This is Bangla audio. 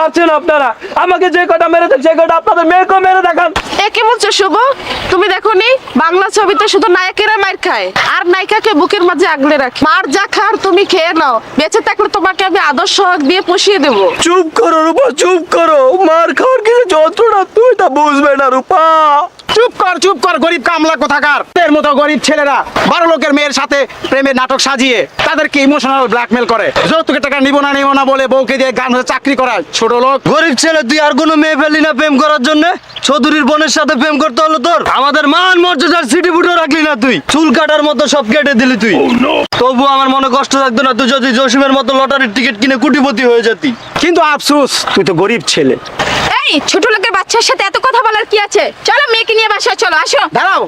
পারছেন আপনারা? আমাকে যে কটা মেরেছেন সে কটা আপনাদের মেয়েকেও মেরে দেখান। এ কি বলছো শুভ? তুমি দেখোনি বাংলা ছবিতে শুধু নায়কেরা মার খায় আর নায়িকাকে বুকের মাঝে আগলে রাখে। মার যা খার তুমি খেয়ে নাও, বেঁচে থাকলে তোমাকে আমি আদর্শ হক দিয়ে পুষিয়ে দেবো। চুপ করো রূপা, চুপ করো। মার খাওয়ার কিছু যন্ত্রণা তুই তা বুঝবে না রূপা। চুপ কর গরিব কামলা কোথাকার। এর মতো গরিব ছেলেরা বড় লোকের মেয়ের সাথে প্রেমের নাটক সাজিয়ে তাদেরকে ইমোশনাল ব্ল্যাকমেল করে, যৌতুকের টাকা নিব না বলে বউকে দিয়ে গান চাকরি করায়। ছোট লোক গরিব ছেলে, তুই আর কোনো মেয়ে পেলি না প্রেম করার জন্য? চৌধুরীর বোনের সাথে প্রেম করতে হলো তোর? আমাদের মান মর্যাদার সিটি ফুটো রাখলি না তুই, চুল কাটার মতো সব কেটে দিলি তুই। তবু আমার মনে কষ্ট থাকতো না তুই যদি জসিমের মতো লটারির টিকিট কিনে কোটিপতি হয়ে যেতি। কিন্তু আফসোস তুই তো গরিব ছেলে। এই ছোট লোকের বাচ্চার সাথে এত কথা বলার কি আছে? চলো মেয়েকে নিয়ে বাসায় চলো, আসো। দাঁড়াও,